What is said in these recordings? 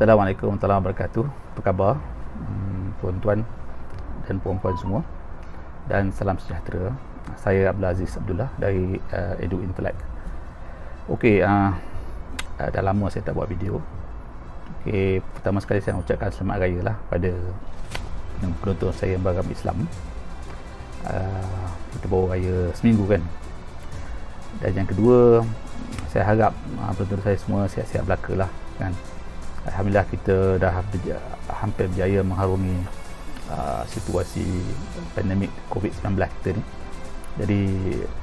Assalamualaikum warahmatullahi wabarakatuh. Apa khabar tuan-tuan dan puan-puan semua, dan salam sejahtera. Saya Abdul Aziz Abdullah dari Edu Intellect. Okey, dah lama saya tak buat video. Okey, pertama sekali saya ucapkan selamat raya lah pada penonton saya yang beragama Islam. Kita baru raya seminggu kan. Dan yang kedua, saya harap penonton saya semua sihat-sihat belaka lah kan. Alhamdulillah kita dah hampir berjaya mengharungi situasi pandemik COVID-19 kita ni. Jadi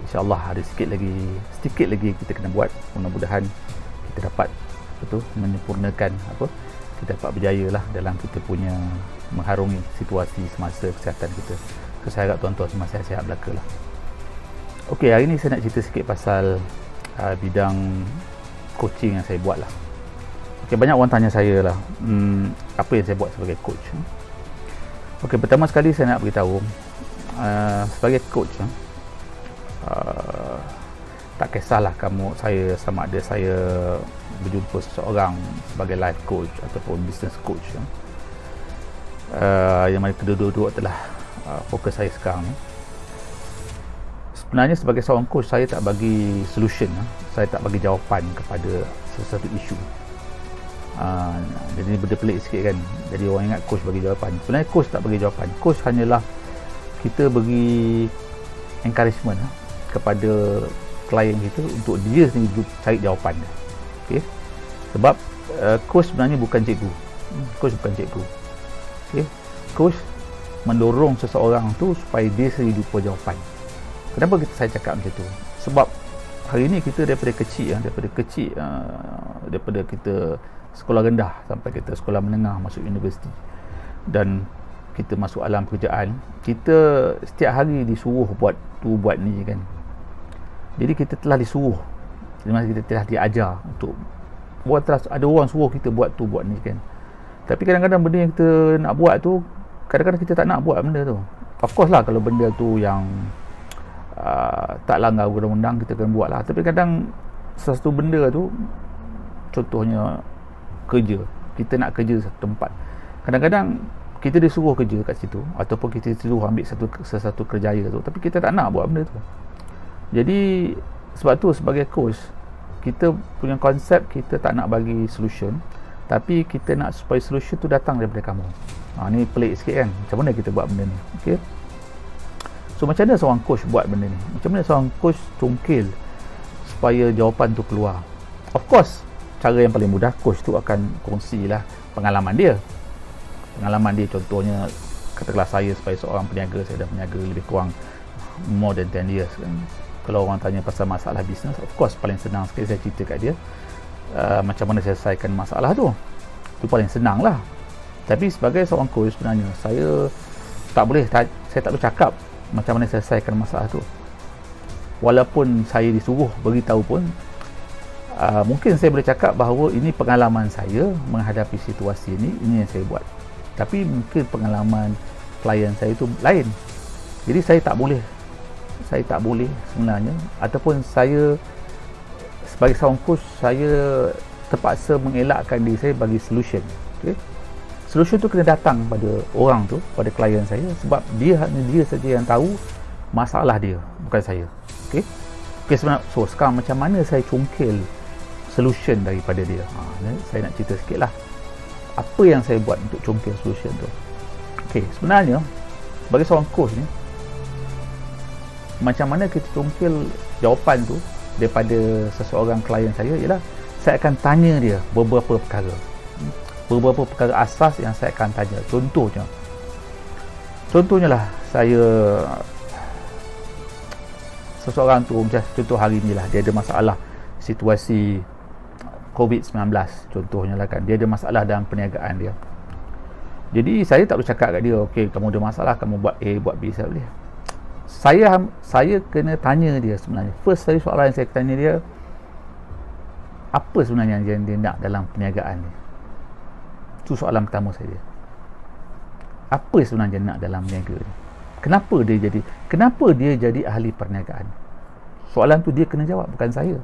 insyaAllah ada sedikit lagi kita kena buat. Mudah-mudahan kita dapat menyempurnakan kita dapat berjaya lah dalam kita punya mengharungi situasi semasa kesihatan kita. Saya harap tuan-tuan semua sihat-sihat belaka lah. Okey, hari ni saya nak cerita sikit pasal bidang coaching yang saya buat lah. Okay, banyak orang tanya saya lah, apa yang saya buat sebagai coach. Okey, pertama sekali saya nak beritahu, sebagai coach, tak kisahlah saya sama ada saya berjumpa seseorang sebagai life coach ataupun business coach, yang mana kedua-dua adalah fokus saya sekarang ni. Sebenarnya sebagai seorang coach, saya tak bagi solution, saya tak bagi jawapan kepada sesuatu isu. Jadi benda pelik sikit kan. Jadi orang ingat coach bagi jawapan. Sebenarnya coach tak bagi jawapan. Coach hanyalah kita beri encouragement kepada klien kita untuk dia sendiri cari jawapan. Okay? Sebab coach sebenarnya bukan cikgu. Coach bukan cikgu. Okay? Coach mendorong seseorang tu supaya dia sendiri jumpa jawapan. Kenapa saya cakap macam tu? Sebab hari ni kita daripada kecil, daripada kita sekolah rendah sampai kita sekolah menengah, masuk universiti, dan kita masuk alam pekerjaan, kita setiap hari disuruh buat tu buat ni kan. Jadi kita telah disuruh, kita telah diajar untuk buat, ada orang suruh kita buat tu buat ni kan. Tapi kadang-kadang benda yang kita nak buat tu, kadang-kadang kita tak nak buat benda tu. Of course lah, kalau benda tu yang tak langgar undang-undang, kita kena buat lah. Tapi kadang sesuatu benda tu, contohnya kerja, kita nak kerja satu tempat, kadang-kadang kita disuruh kerja kat situ ataupun kita disuruh ambil sesuatu kerjaya tu, tapi kita tak nak buat benda tu. Jadi sebab tu sebagai coach, kita punya konsep, kita tak nak bagi solution, tapi kita nak supaya solution tu datang daripada kamu. Ni pelik sikit kan, macam mana kita buat benda ni. Okay? So macam mana seorang coach buat benda ni? Macam mana seorang coach congkil supaya jawapan tu keluar? Of course, cara yang paling mudah, coach tu akan kongsilah pengalaman dia. Contohnya, katakanlah saya sebagai seorang peniaga, saya dah berniaga lebih kurang more than 10 years kan. Kalau orang tanya pasal masalah bisnes, of course paling senang sekali saya cerita kat dia macam mana saya selesaikan masalah tu. Itu paling senang lah. Tapi sebagai seorang coach, sebenarnya saya tak boleh cakap macam mana saya selesaikan masalah tu. Walaupun saya disuruh beritahu pun, mungkin saya boleh cakap bahawa ini pengalaman saya menghadapi situasi ini yang saya buat. Tapi mungkin pengalaman klien saya itu lain. Jadi saya tak boleh sebenarnya, ataupun saya sebagai seorang coach, saya terpaksa mengelakkan diri saya bagi solution. Okay? Solution tu kena datang pada orang tu, pada klien saya, sebab hanya dia saja yang tahu masalah dia, bukan saya. Okay, sebenarnya, so sekarang macam mana saya congkil solution daripada dia? Saya nak cerita sikit lah apa yang saya buat untuk congkil solution tu. Okay, sebenarnya sebagai seorang coach ni, macam mana kita congkil jawapan tu daripada seseorang klien saya ialah saya akan tanya dia beberapa perkara asas yang saya akan tanya. Contohnya lah, seseorang tu, macam contoh hari ni lah, dia ada masalah situasi COVID-19 contohnya lah kan, dia ada masalah dalam perniagaan dia. Jadi saya tak boleh cakap kat dia, okey kamu ada masalah, kamu buat A, buat B. Saya boleh, saya kena tanya dia sebenarnya. First sekali soalan yang saya tanya dia, apa sebenarnya yang dia nak dalam perniagaan ni? Itu soalan pertama saya. Apa sebenarnya dia nak dalam perniagaan ni? Kenapa dia jadi ahli perniagaan? Soalan tu dia kena jawab, bukan saya.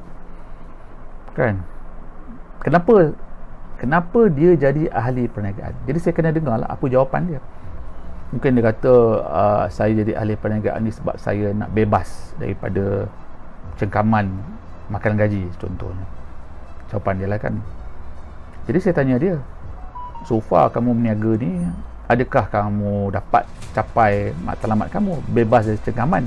Kan? Kenapa kenapa dia jadi ahli perniagaan. Jadi saya kena dengar lah apa jawapan dia. Mungkin dia kata saya jadi ahli perniagaan ni sebab saya nak bebas daripada cengkaman makanan gaji, contohnya. Jawapan dia lah kan. Jadi saya tanya dia, so far kamu berniaga ni, adakah kamu dapat capai matlamat kamu, bebas dari cengkaman?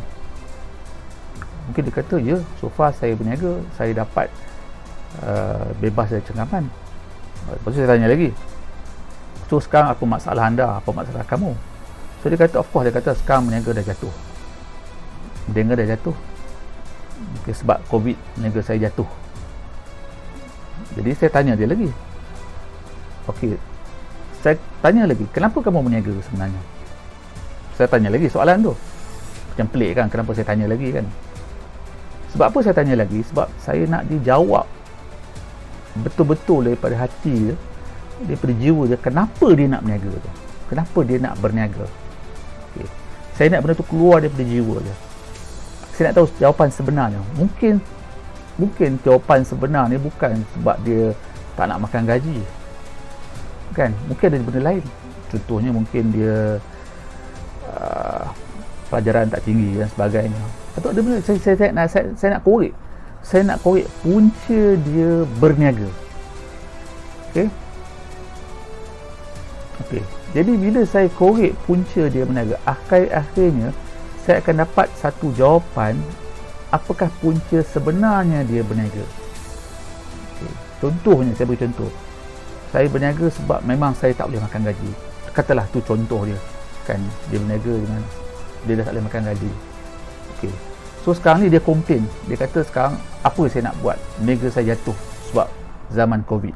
Mungkin dia kata, ya, so far saya berniaga, saya dapat bebas dari cengkaman. Lepas tu saya tanya lagi, so sekarang apa masalah anda, apa masalah kamu? So dia kata, of course, dia kata sekarang berniaga dah jatuh. Berniaga dah jatuh. Okay, sebab COVID, berniaga saya jatuh. Jadi saya tanya dia lagi, okey, saya tanya lagi, kenapa kamu berniaga sebenarnya? Saya tanya lagi soalan tu. Macam pelik kan, kenapa saya tanya lagi kan? Sebab apa saya tanya lagi? Sebab saya nak dijawab betul-betul daripada hati dia, daripada jiwa dia, kenapa dia nak berniaga tu, kenapa dia nak berniaga. Okay. Saya nak benda tu keluar daripada jiwa dia. Saya nak tahu jawapan sebenarnya. Mungkin jawapan sebenarnya bukan sebab dia tak nak makan gaji, kan? Mungkin ada benda lain. Contohnya mungkin dia pelajaran tak tinggi dan sebagainya. Atau ada benda saya nak korek. Saya nak korek punca dia berniaga. Okey. Jadi bila saya korek punca dia berniaga, akhirnya saya akan dapat satu jawapan, apakah punca sebenarnya dia berniaga. Okay. Contohnya, saya beri contoh. Saya berniaga sebab memang saya tak boleh makan gaji. Katalah tu contoh dia. Kan, dia berniaga dengan dia dah tak boleh makan gaji. Okey. So sekarang ni dia komplain. Dia kata sekarang apa saya nak buat? Berniaga saya jatuh sebab zaman COVID.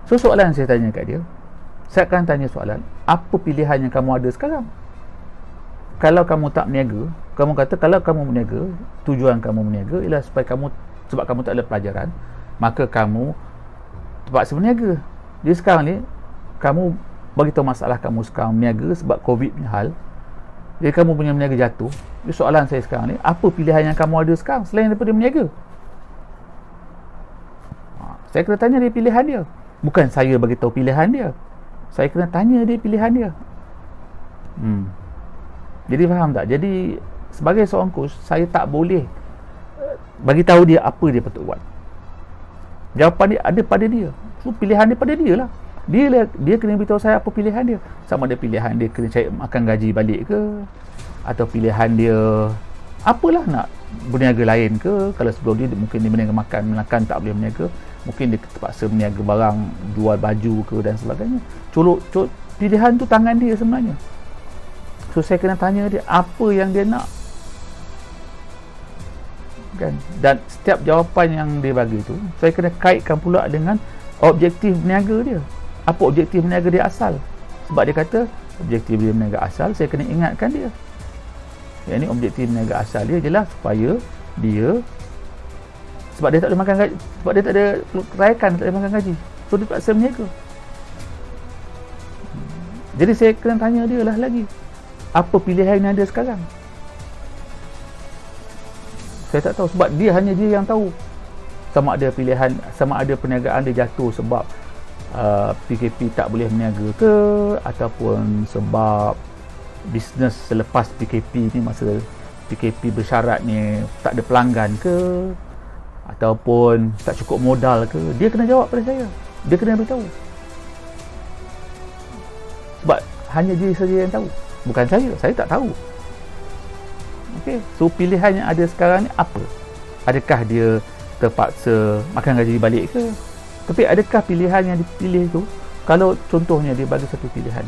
So soalan saya tanya kat dia, saya akan tanya soalan, apa pilihan yang kamu ada sekarang? Kalau kamu tak berniaga, kamu kata kalau kamu berniaga, tujuan kamu berniaga ialah supaya sebab kamu tak ada pelajaran, maka kamu terpaksa berniaga. Jadi sekarang ni kamu bagi tahu masalah kamu sekarang berniaga sebab COVID punya hal. Jadi kamu punya berniaga jatuh. Jadi soalan saya sekarang ni, apa pilihan yang kamu ada sekarang selain daripada berniaga? Saya kena tanya dia pilihan dia. Bukan saya bagi tahu pilihan dia. Saya kena tanya dia pilihan dia. Jadi faham tak? Jadi sebagai seorang coach, saya tak boleh bagi tahu dia apa dia patut buat. Jawapan dia ada pada dia. So pilihan dia pada dia lah. Dia kena beritahu saya apa pilihan dia. Sama ada pilihan dia kena cari makan gaji balik ke, atau pilihan dia apalah, nak berniaga lain ke. Kalau sebelum dia mungkin dia berniaga makan tak boleh berniaga, mungkin dia terpaksa berniaga barang, jual baju ke dan sebagainya. Pilihan tu tangan dia sebenarnya. So saya kena tanya dia apa yang dia nak, kan? Dan setiap jawapan yang dia bagi tu, saya kena kaitkan pula dengan objektif berniaga dia. Apa objektif berniaga dia asal? Sebab dia kata objektif dia berniaga asal, saya kena ingatkan dia. Yang ni objektif berniaga asal dia jelas supaya dia, sebab dia tak boleh makan gaji, sebab dia tak ada kelayakan, tak boleh makan gaji, so dia terpaksa berniaga. Jadi saya kena tanya dia lah lagi, apa pilihan yang ada sekarang. Saya tak tahu, sebab hanya dia yang tahu sama ada pilihan, sama ada perniagaan dia jatuh sebab PKP tak boleh berniaga ke, ataupun sebab bisnes selepas PKP ni, masa PKP bersyarat ni tak ada pelanggan ke, ataupun tak cukup modal ke. Dia kena jawab pada saya, dia kena beritahu. Sebab hanya dia saja yang tahu, bukan saya tak tahu. Okey, so pilihan yang ada sekarang ni apa? Adakah dia terpaksa makan gaji balik ke? Tapi adakah pilihan yang dipilih tu, kalau contohnya dia bagi satu pilihan,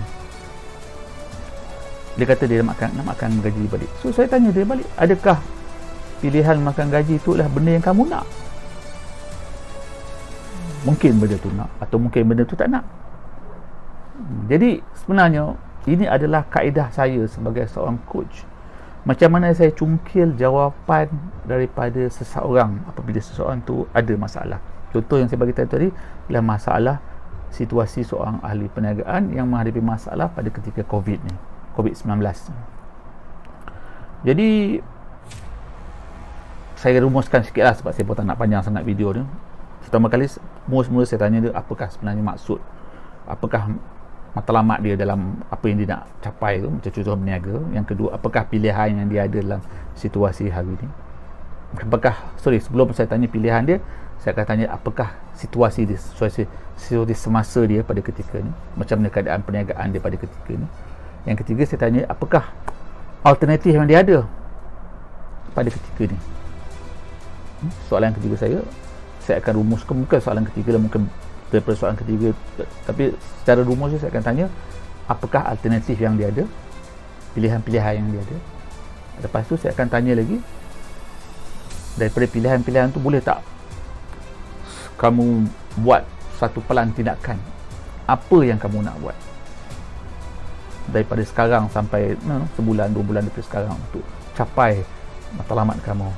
dia kata dia nak makan gaji balik. So saya tanya dia balik, adakah pilihan makan gaji tu adalah benda yang kamu nak? Mungkin benda tu nak, atau mungkin benda tu tak nak. Jadi sebenarnya ini adalah kaedah saya sebagai seorang coach. Macam mana saya cungkil jawapan daripada seseorang apabila seseorang tu ada masalah. Contoh yang saya bagi tahu tadi adalah masalah situasi seorang ahli perniagaan yang menghadapi masalah pada ketika COVID-19. Jadi saya rumuskan sikit lah, sebab saya pun tak nak panjang sangat video ni. Pertama kali Mula-mula saya tanya dia apakah sebenarnya maksud, apakah matlamat dia dalam apa yang dia nak capai tu, macam contoh berniaga. Yang kedua, apakah pilihan yang dia ada dalam situasi hari ni. Sebelum saya tanya pilihan dia, saya akan tanya apakah situasi dia, situasi semasa dia pada ketika ni, macam mana keadaan perniagaan dia pada ketika ni. Yang ketiga, saya tanya apakah alternatif yang dia ada pada ketika ni. Soalan ketiga saya akan rumuskan, bukan soalan ketiga lah, mungkin daripada soalan ketiga, tapi secara rumus saya akan tanya apakah alternatif yang dia ada, pilihan-pilihan yang dia ada. Lepas tu saya akan tanya lagi, daripada pilihan-pilihan tu boleh tak kamu buat satu pelan tindakan, apa yang kamu nak buat daripada sekarang sampai sebulan, 2 bulan daripada sekarang untuk capai matlamat kamu.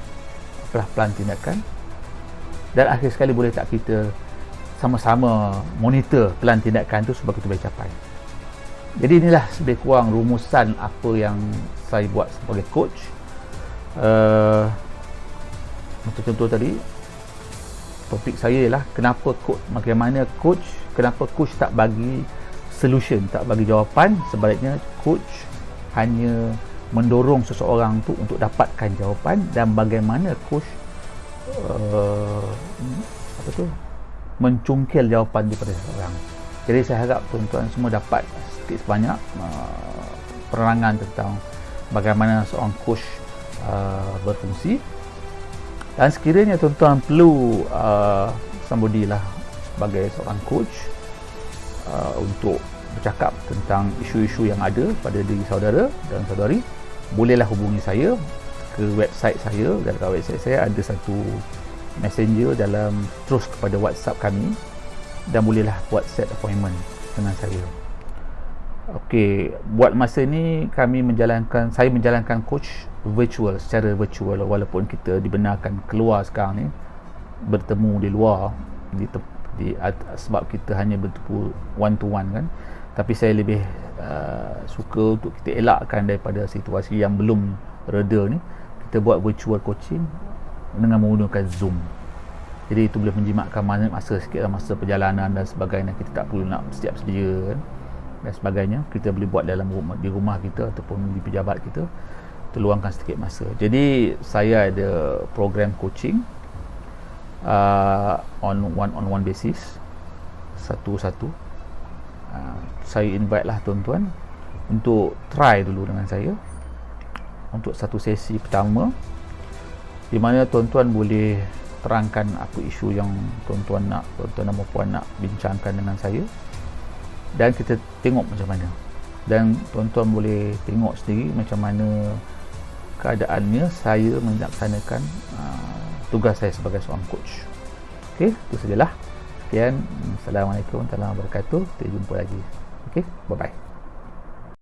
Apalah pelan tindakan. Dan akhir sekali, boleh tak kita sama-sama monitor pelan tindakan tu supaya kita boleh capai. Jadi inilah lebih kurang rumusan apa yang saya buat sebagai coach. Macam contoh tadi, topik saya ialah kenapa coach tak bagi solution, tak bagi jawapan. Sebaliknya coach hanya mendorong seseorang tu untuk dapatkan jawapan, dan bagaimana coach mencungkil jawapan daripada seseorang. Jadi saya harap tuan-tuan semua dapat sedikit sebanyak penerangan tentang bagaimana seorang coach berfungsi. Dan sekiranya tuan-tuan perlu somebody lah sebagai seorang coach untuk bercakap tentang isu-isu yang ada pada diri saudara dan saudari, bolehlah hubungi saya ke website saya. Dan kat website saya ada satu messenger dalam terus kepada WhatsApp kami, dan bolehlah buat set appointment dengan saya. Okey, buat masa ni saya menjalankan coach secara virtual, walaupun kita dibenarkan keluar sekarang ni, bertemu di luar sebab kita hanya bertemu one to one kan. Tapi saya lebih suka untuk kita elakkan daripada situasi yang belum reda ni, kita buat virtual coaching dengan menggunakan Zoom. Jadi itu boleh menjimatkan masa sikit, masa perjalanan dan sebagainya. Kita tak perlu nak siap sedia kan, dan sebagainya. Kita boleh buat di rumah kita ataupun di pejabat kita, terluangkan sedikit masa. Jadi saya ada program coaching on one basis, satu-satu. Saya invite lah tuan-tuan untuk try dulu dengan saya untuk satu sesi pertama, di mana tuan-tuan boleh terangkan apa isu yang tuan-tuan dan puan nak bincangkan dengan saya, dan kita tengok macam mana, dan tuan-tuan boleh tengok sendiri macam mana keadaannya saya melaksanakan tugas saya sebagai seorang coach. Okey, itu sajalah. Sekian. Assalamualaikum warahmatullahi wabarakatuh. Kita jumpa lagi. Okey, bye bye.